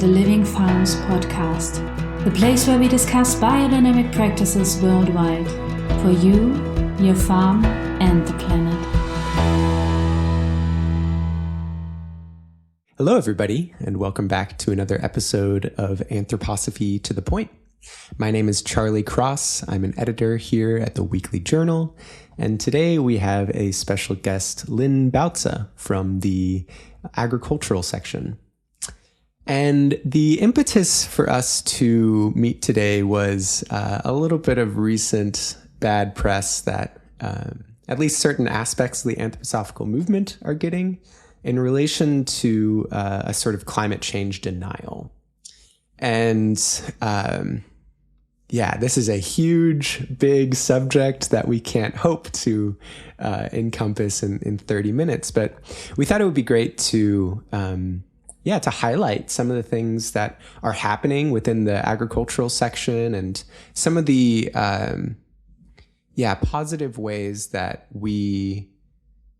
the Living Farms podcast, the place where we discuss biodynamic practices worldwide for you, your farm, and the planet. Hello, everybody, and welcome back to another episode of Anthroposophy to the Point. My name is Charlie Cross. I'm an editor here at the Weekly Journal, and today we have a special guest, Lynn Bautze, from the agricultural section. And the impetus for us to meet today was a little bit of recent bad press that at least certain aspects of the anthroposophical movement are getting in relation to a sort of climate change denial. And this is a huge, big subject that we can't hope to encompass in 30 minutes. But we thought it would be great to highlight some of the things that are happening within the agricultural section and some of the positive ways that we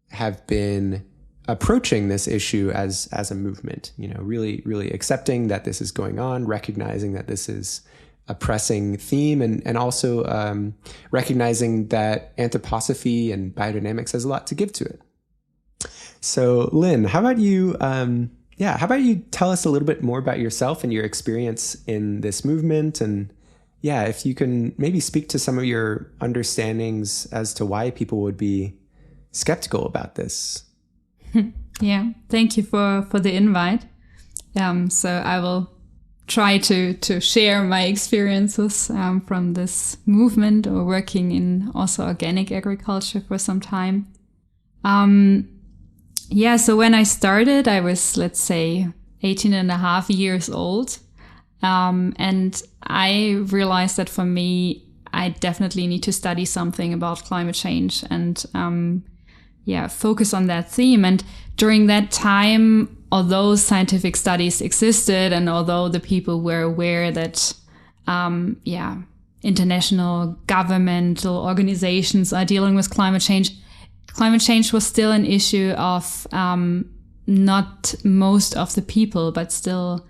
have been approaching this issue as a movement, really accepting that this is going on, recognizing that this is a pressing theme, and also recognizing that anthroposophy and biodynamics has a lot to give to it. So Lynn, how about you tell us a little bit more about yourself and your experience in this movement, and if you can maybe speak to some of your understandings as to why people would be skeptical about this. Yeah, thank you for the invite. So I will try to share my experiences from this movement, or working in also organic agriculture for some time. So when I started, I was, let's say, 18 and a half years old. And I realized that for me, I definitely need to study something about climate change and focus on that theme. And during that time, although scientific studies existed and although the people were aware that, international governmental organizations are dealing with climate change was still an issue of not most of the people, but still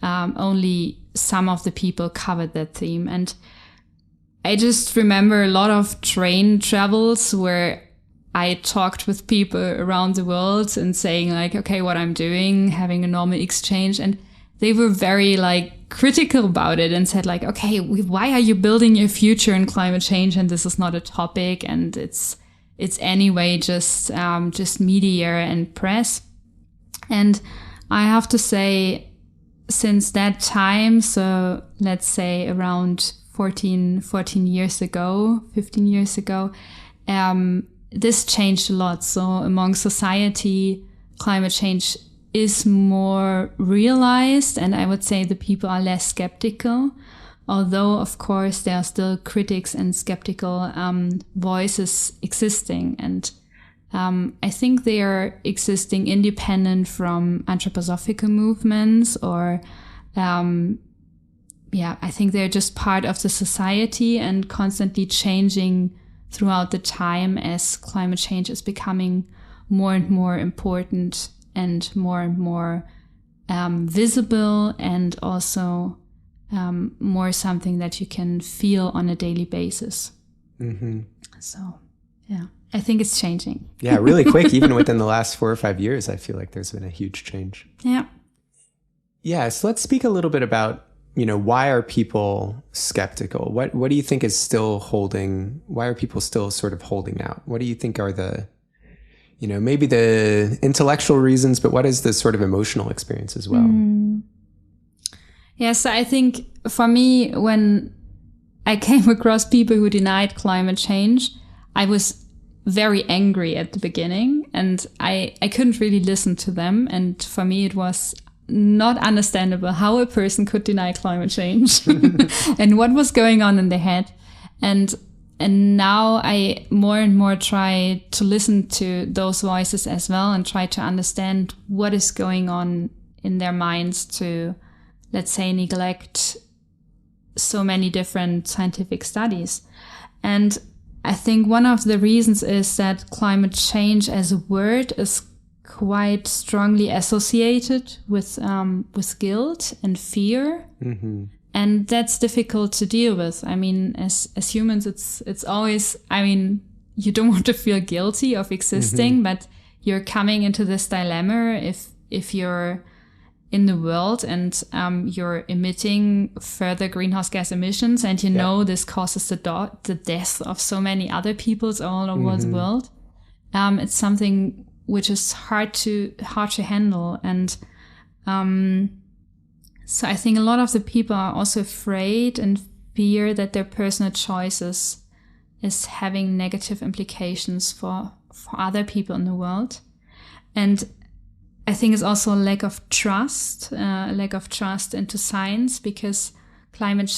only some of the people covered that theme. And I just remember a lot of train travels where I talked with people around the world and saying like, okay, what I'm doing, having a normal exchange. And they were very critical about it and said like, okay, why are you building your future in climate change? And this is not a topic. And it's anyway just media and press. And I have to say, since that time, so let's say around 14 years ago, 15 years ago, this changed a lot. So among society, climate change is more realized, and I would say the people are less skeptical. Although, of course, there are still critics and skeptical voices existing. And I think they are existing independent from anthroposophical movements, or I think they're just part of the society and constantly changing throughout the time as climate change is becoming more and more important and more visible, and also more something that you can feel on a daily basis. Mm-hmm. So, I think it's changing. Yeah, really quick. Even within the last 4 or 5 years, I feel like there's been a huge change. Yeah. Yeah, so let's speak a little bit about, why are people skeptical? What do you think is still why are people still sort of holding out? What do you think are the, maybe the intellectual reasons, but what is the sort of emotional experience as well? Yes, I think for me, when I came across people who denied climate change, I was very angry at the beginning, and I couldn't really listen to them. And for me, it was not understandable how a person could deny climate change and what was going on in their head. And now I more and more try to listen to those voices as well, and try to understand what is going on in their minds to, let's say, neglect so many different scientific studies. And I think one of the reasons is that climate change as a word is quite strongly associated with guilt and fear. Mm-hmm. And that's difficult to deal with. I mean, as humans, it's always, I mean, you don't want to feel guilty of existing, but you're coming into this dilemma if you're in the world and you're emitting further greenhouse gas emissions, and you know this causes the death of so many other peoples all over the world. It's something which is hard to handle, and so I think a lot of the people are also afraid and fear that their personal choices is having negative implications for other people in the world. And I think it's also a lack of trust into science, because climate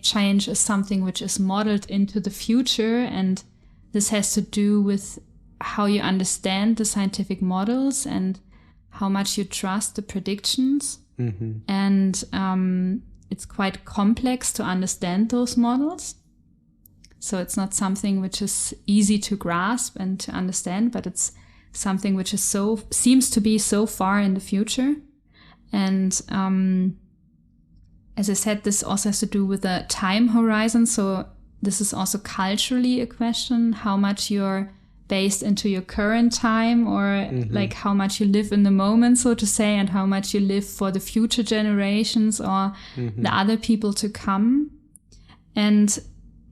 change is something which is modeled into the future, and this has to do with how you understand the scientific models and how much you trust the predictions. Mm-hmm. And it's quite complex to understand those models. So it's not something which is easy to grasp and to understand, but it's something which is seems to be so far in the future. And as I said, this also has to do with the time horizon. So this is also culturally a question, how much you're based into your current time, or like how much you live in the moment, so to say, and how much you live for the future generations or the other people to come. And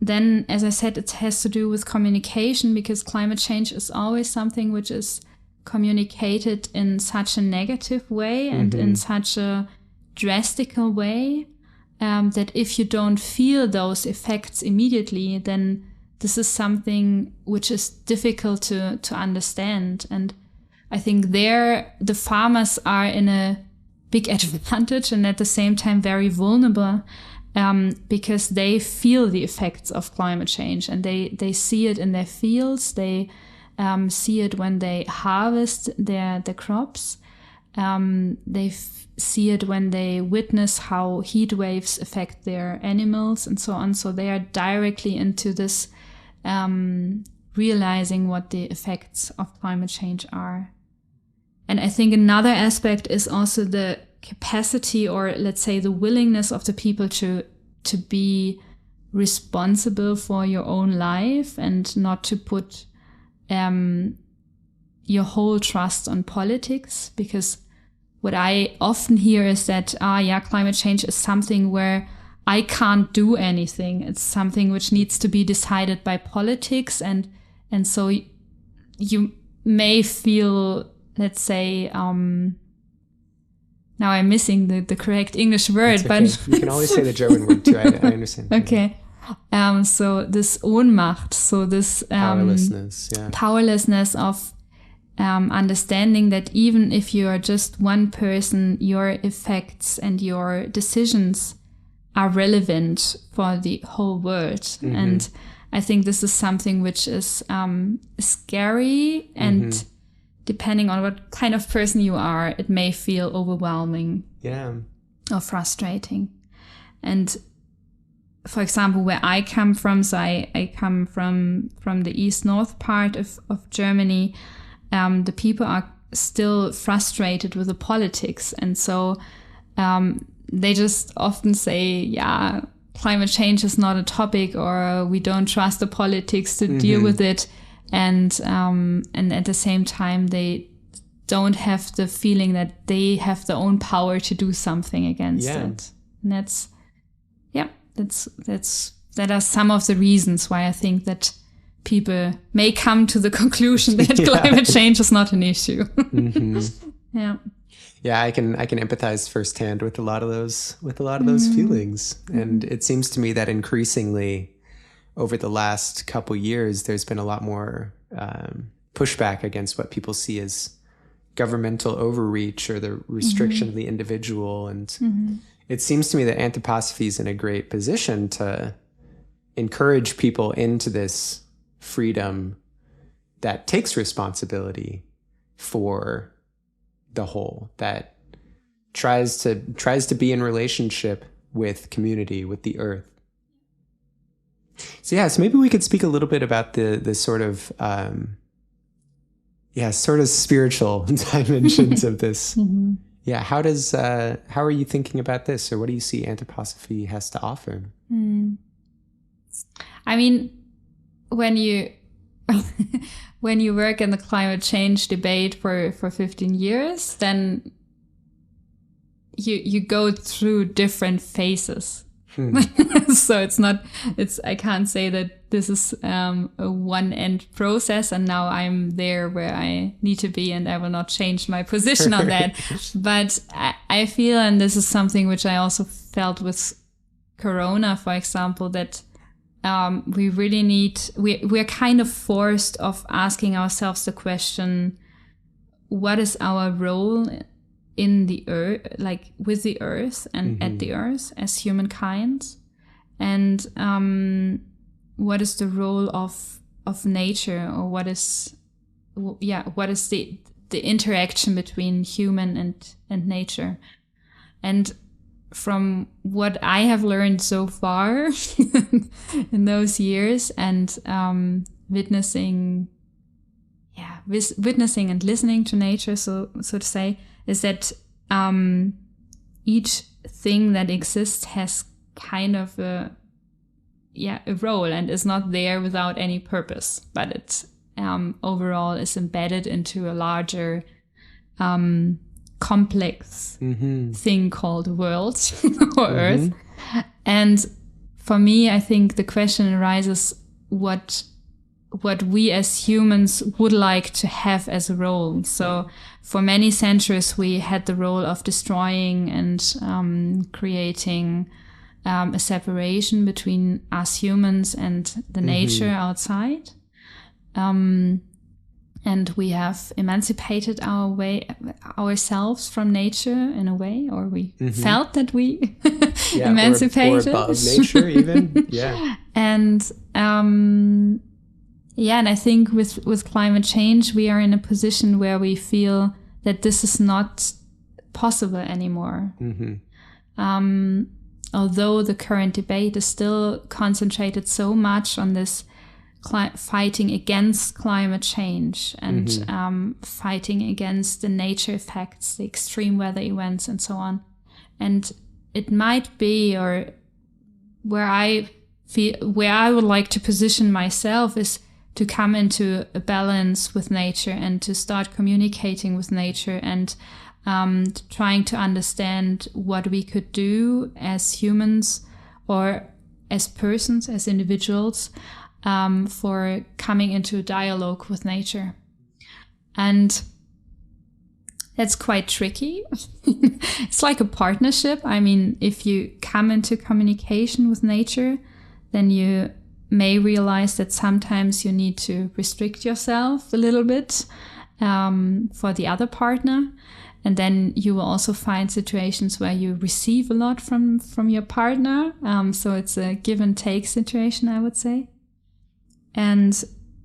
then, as I said, it has to do with communication, because climate change is always something which is communicated in such a negative way and in such a drastic way, that if you don't feel those effects immediately, then this is something which is difficult to understand. And I think there the farmers are in a big advantage and at the same time very vulnerable, because they feel the effects of climate change, and they see it in their fields. They see it when they harvest their crops. They see it when they witness how heat waves affect their animals and so on. So they are directly into this, realizing what the effects of climate change are. And I think another aspect is also the capacity, or let's say the willingness of the people to be responsible for your own life and not to put your whole trust on politics. Because what I often hear is that, climate change is something where I can't do anything. It's something which needs to be decided by politics. And so you may feel, let's say, now I'm missing the correct English word, okay. But you can always say the German word too. I understand. Okay. So this Ohnmacht, so this powerlessness of understanding that even if you are just one person, your effects and your decisions are relevant for the whole world. And I think this is something which is scary, and depending on what kind of person you are, it may feel overwhelming or frustrating. And for example, where I come from, so I come from the east-north part of Germany, the people are still frustrated with the politics. And so they just often say, climate change is not a topic, or we don't trust the politics to deal with it. And at the same time, they don't have the feeling that they have their own power to do something against it. And that are some of the reasons why I think that people may come to the conclusion that climate change is not an issue. Yeah, I can empathize firsthand with a lot of those feelings. And it seems to me that increasingly over the last couple years, there's been a lot more pushback against what people see as governmental overreach or the restriction of the individual. And it seems to me that anthroposophy is in a great position to encourage people into this freedom that takes responsibility for the whole, that tries to be in relationship with community, with the earth. So maybe we could speak a little bit about the sort of sort of spiritual dimensions of this. Yeah. How are you thinking about this, or what do you see anthroposophy has to offer? I mean, when you when you work in the climate change debate for 15 years, then you go through different phases. So I can't say that this is a one-end process and now I'm there where I need to be and I will not change my position on that. But I feel, and this is something which I also felt with Corona, for example, that we really we're kind of forced of asking ourselves the question, what is our role in the earth, like with the earth and at the earth as humankind, and what is the role of nature, or what is the interaction between human and nature. And from what I have learned so far in those years, and witnessing and listening to nature, so to say, is that each thing that exists has kind of a role and is not there without any purpose, but it overall is embedded into a larger complex thing called world or Earth. And for me, I think the question arises what we as humans would like to have as a role. So for many centuries, we had the role of destroying and creating a separation between us humans and the nature outside. And we have emancipated ourselves from nature in a way, or we felt that we emancipated. Or above nature even. Yeah. And and I think with climate change, we are in a position where we feel that this is not possible anymore. Although the current debate is still concentrated so much on this fighting against climate change and fighting against the nature effects, the extreme weather events and so on. And it might be, or where I would like to position myself is to come into a balance with nature and to start communicating with nature and trying to understand what we could do as humans or as persons, as individuals, for coming into a dialogue with nature. And that's quite tricky. It's like a partnership. I mean, if you come into communication with nature, then you may realize that sometimes you need to restrict yourself a little bit for the other partner. And then you will also find situations where you receive a lot from your partner. So it's a give and take situation, I would say. And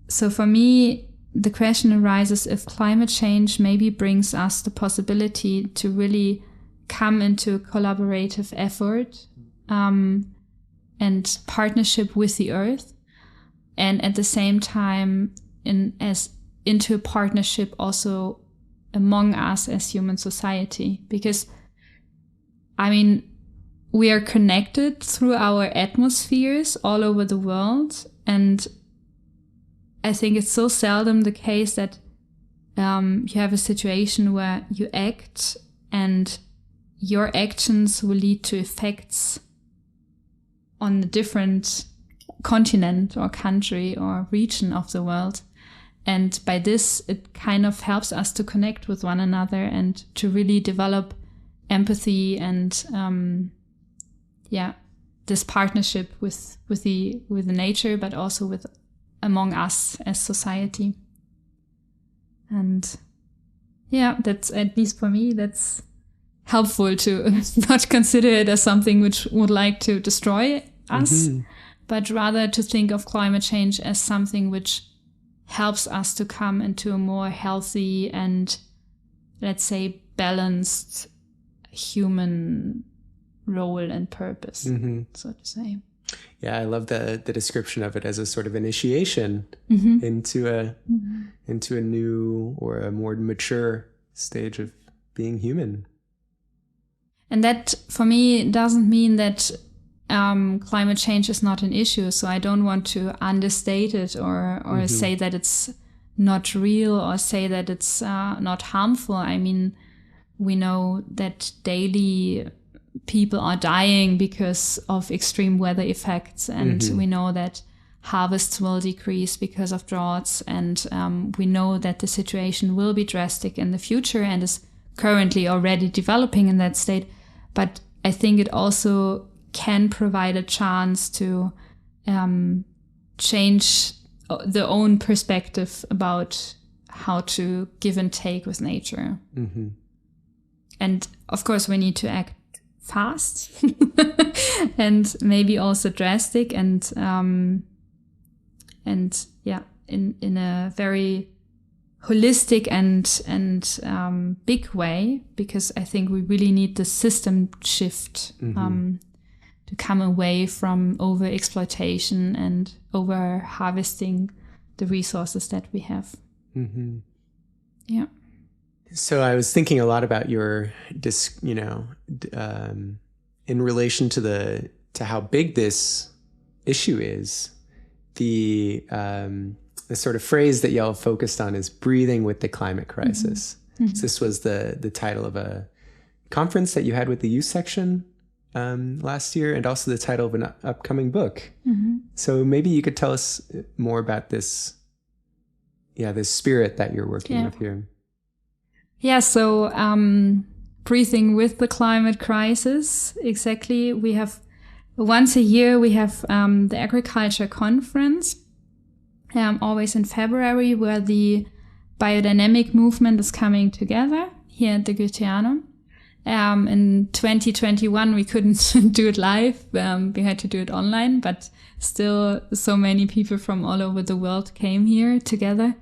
so for me, the question arises if climate change maybe brings us the possibility to really come into a collaborative effort and partnership with the earth, and at the same time into a partnership also among us as human society. Because, I mean, we are connected through our atmospheres all over the world, and I think it's so seldom the case that you have a situation where you act and your actions will lead to effects on a different continent or country or region of the world. And by this, it kind of helps us to connect with one another and to really develop empathy and this partnership with the nature, but also among us as society. And that's, at least for me, that's helpful to not consider it as something which would like to destroy us, but rather to think of climate change as something which helps us to come into a more healthy and, let's say, balanced human role and purpose, so to say. Yeah, I love the description of it as a sort of initiation into a new or a more mature stage of being human. And that, for me, doesn't mean that climate change is not an issue. So I don't want to understate it or say that it's not real or say that it's not harmful. I mean, we know that daily people are dying because of extreme weather effects, and we know that harvests will decrease because of droughts, and we know that the situation will be drastic in the future and is currently already developing in that state. But I think it also can provide a chance to change the own perspective about how to give and take with nature. And of course, we need to act fast and maybe also drastic and yeah, in a very holistic and big way, because I think we really need the system shift to come away from over exploitation and over harvesting the resources that we have. Yeah. So I was thinking a lot about your, in relation to how big this issue is. The sort of phrase that y'all focused on is breathing with the climate crisis. So this was the title of a conference that you had with the youth section last year, and also the title of an upcoming book. So maybe you could tell us more about this spirit that you're working with here. Yeah, so breathing with the climate crisis, exactly. We have once a year, we have the agriculture conference, always in February, where the biodynamic movement is coming together here at the Goetheanum. In 2021, we couldn't do it live. We had to do it online, but still so many people from all over the world came here together.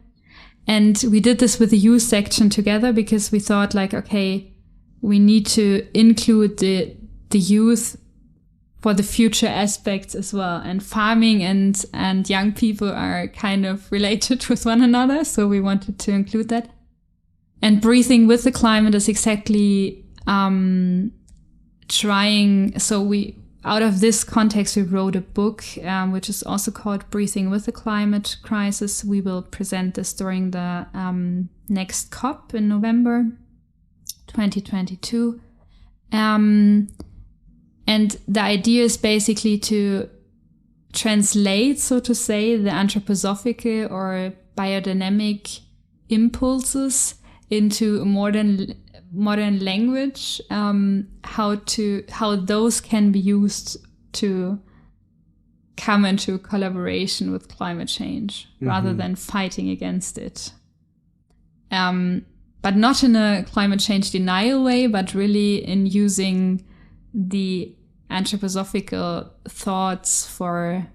And we did this with the youth section together because we thought like, okay, we need to include the youth for the future aspects as well. And farming and young people are kind of related with one another. So we wanted to include that. And breathing with the climate is exactly trying. So out of this context, we wrote a book, which is also called Breathing with the Climate Crisis. We will present this during the next COP in November 2022. And the idea is basically to translate, so to say, the anthroposophic or biodynamic impulses into a modern language, how those can be used to come into collaboration with climate change rather than fighting against it. But not in a climate change denial way, but really in using the anthroposophical thoughts for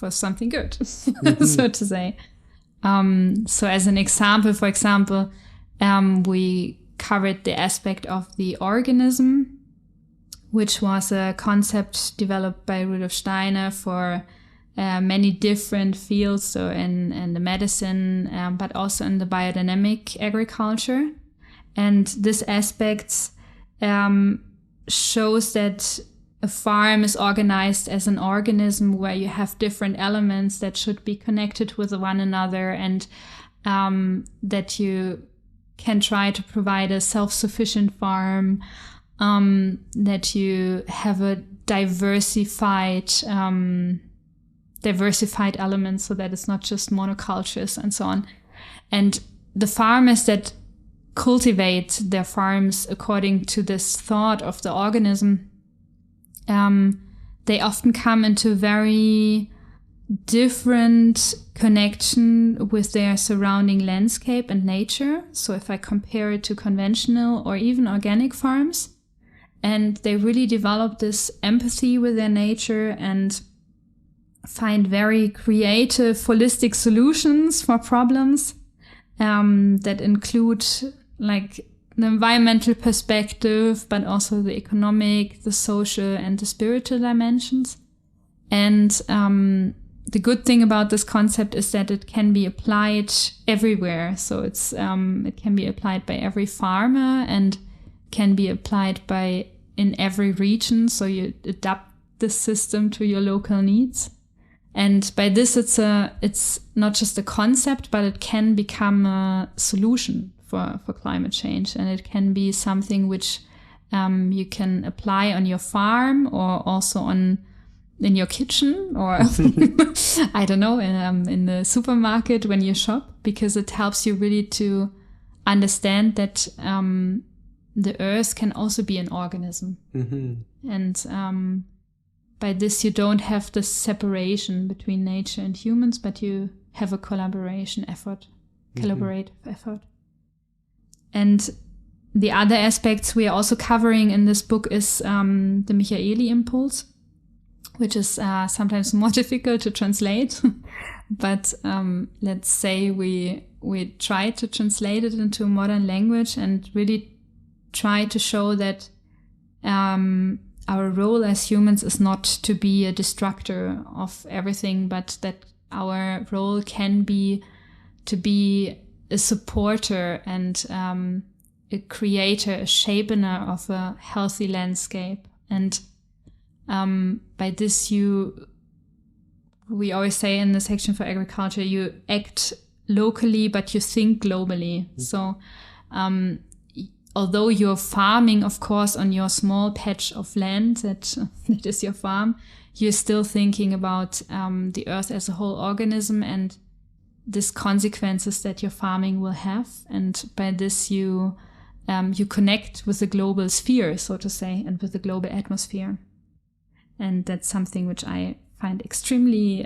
something good, so to say. So as an example, for example, we covered the aspect of the organism, which was a concept developed by Rudolf Steiner for many different fields, so in the medicine, but also in the biodynamic agriculture. And this aspect shows that a farm is organized as an organism where you have different elements that should be connected with one another, and that you can try to provide a self-sufficient farm, that you have a diversified elements, so that it's not just monocultures and so on. And the farmers that cultivate their farms according to this thought of the organism, they often come into very different connection with their surrounding landscape and nature. So if I compare it to conventional or even organic farms, and they really develop this empathy with their nature and find very creative, holistic solutions for problems that include like environmental perspective, but also the economic, the social, and the spiritual dimensions. And the good thing about this concept is that it can be applied everywhere. So it can be applied by every farmer and can be applied in every region. So you adapt the system to your local needs. And by this, it's not just a concept, but it can become a solution for climate change. And it can be something which you can apply on your farm or also in your kitchen or I don't know, in the supermarket when you shop, because it helps you really to understand that the earth can also be an organism. Mm-hmm. And by this, you don't have the separation between nature and humans, but you have a collaborative effort. And the other aspects we are also covering in this book is the Michaeli impulse, which is sometimes more difficult to translate. But let's say we try to translate it into a modern language and really try to show that our role as humans is not to be a destructor of everything, but that our role can be to be a supporter and a creator, a shapener of a healthy landscape. And by this, we always say in the section for agriculture, you act locally, but you think globally. Mm-hmm. So although you're farming, of course, on your small patch of land that is your farm, you're still thinking about the earth as a whole organism and these consequences that your farming will have. And by this, you connect with the global sphere, so to say, and with the global atmosphere. And that's something which I find extremely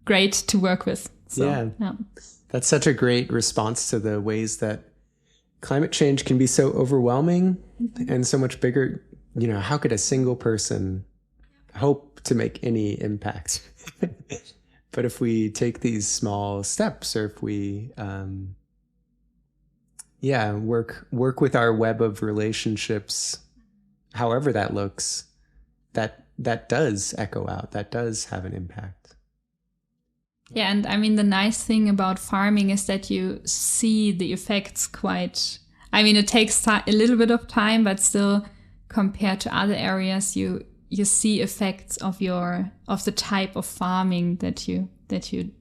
great to work with. So, yeah. That's such a great response to the ways that climate change can be so overwhelming and so much bigger. You know, how could a single person hope to make any impact? But if we take these small steps, or if we, work with our web of relationships, however that looks, that does echo out, that does have an impact. Yeah, and I mean, the nice thing about farming is that you see the effects it takes a little bit of time, but still compared to other areas, you see effects of the type of farming that you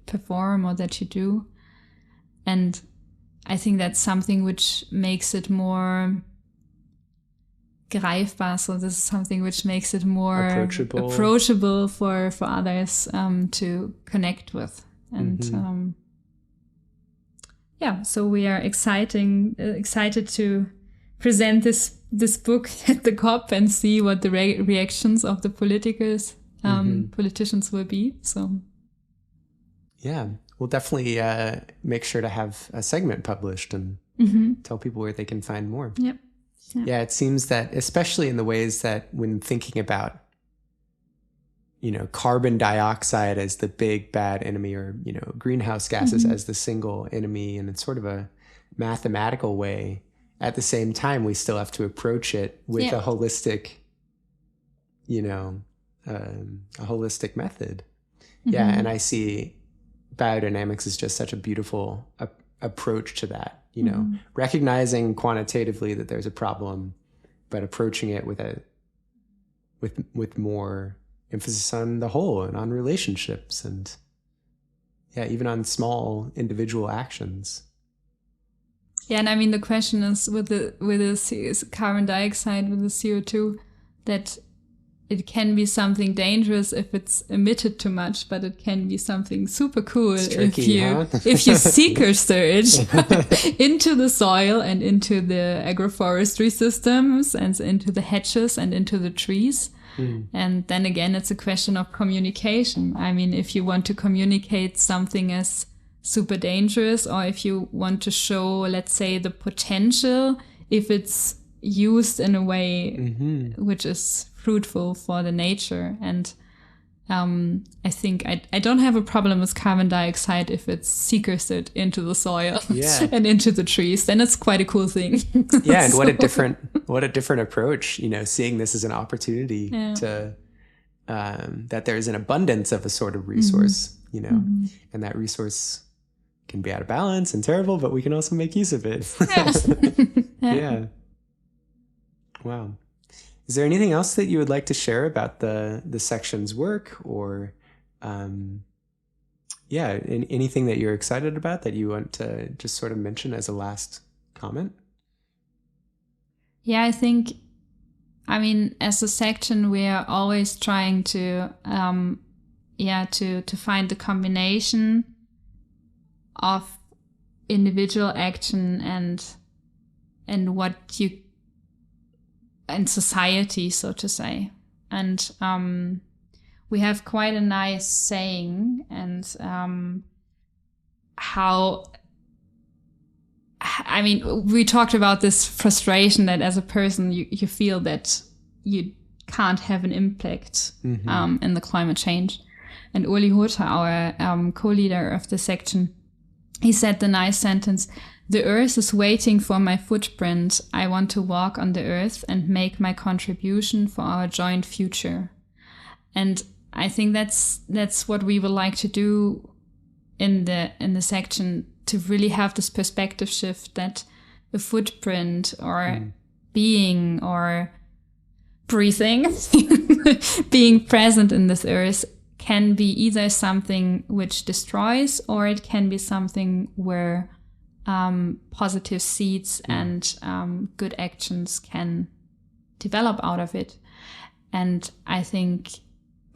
perform or that you do. And I think that's something which makes it more greifbar. So this is something which makes it more approachable for others to connect with. And so we are excited to present this book at the COP and see what the reactions of the politicians will be. So yeah, we'll definitely make sure to have a segment published and tell people where they can find more. Yep. Yeah, it seems that especially in the ways that when thinking about, carbon dioxide as the big bad enemy, or, greenhouse gases as the single enemy, and it's sort of a mathematical way. At the same time, we still have to approach it with a holistic, a holistic method. Yeah, and I see biodynamics is just such a beautiful approach to that. Recognizing quantitatively that there's a problem, but approaching it with more emphasis on the whole and on relationships, and even on small individual actions. Yeah, and I mean, the question is with the carbon dioxide, with the CO2, that it can be something dangerous if it's emitted too much, but it can be something super cool if you sequester it into the soil and into the agroforestry systems and into the hedges and into the trees. And then again, it's a question of communication. I mean, if you want to communicate something as super dangerous, or if you want to show, let's say, the potential, if it's used in a way which is fruitful for the nature. And I think I don't have a problem with carbon dioxide if it's sequestered into the soil and into the trees. Then it's quite a cool thing. Yeah, and what a different approach. Seeing this as an opportunity to that there is an abundance of a sort of resource. And that resource can be out of balance and terrible, but we can also make use of it. Yeah. Wow. Is there anything else that you would like to share about the section's work, or anything that you're excited about that you want to just sort of mention as a last comment? Yeah, I think, as a section, we are always trying to find the combination of individual action and what you and society, so to say. And we have quite a nice saying, and we talked about this frustration that as a person you feel that you can't have an impact in the climate change. And Uli Hota, our co-leader of the section, he said the nice sentence, "The earth is waiting for my footprint. I want to walk on the earth and make my contribution for our joint future." And I think that's what we would like to do in the section, to really have this perspective shift that a footprint or being or breathing, being present in this earth can be either something which destroys, or it can be something where positive seeds and good actions can develop out of it. And I think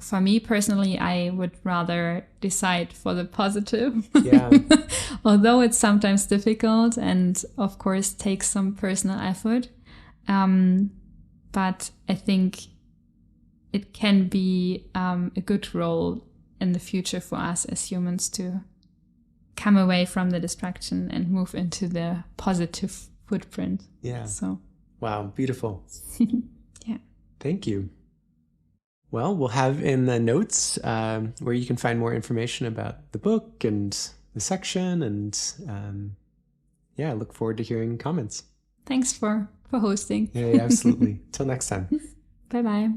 for me personally, I would rather decide for the positive. Yeah. Although it's sometimes difficult and of course takes some personal effort. But I think it can be a good role in the future for us as humans to come away from the destruction and move into the positive footprint. Yeah. So. Wow, beautiful. Yeah. Thank you. Well, we'll have in the notes where you can find more information about the book and the section, and I look forward to hearing comments. Thanks for hosting. Yeah, absolutely. Till next time. Bye-bye.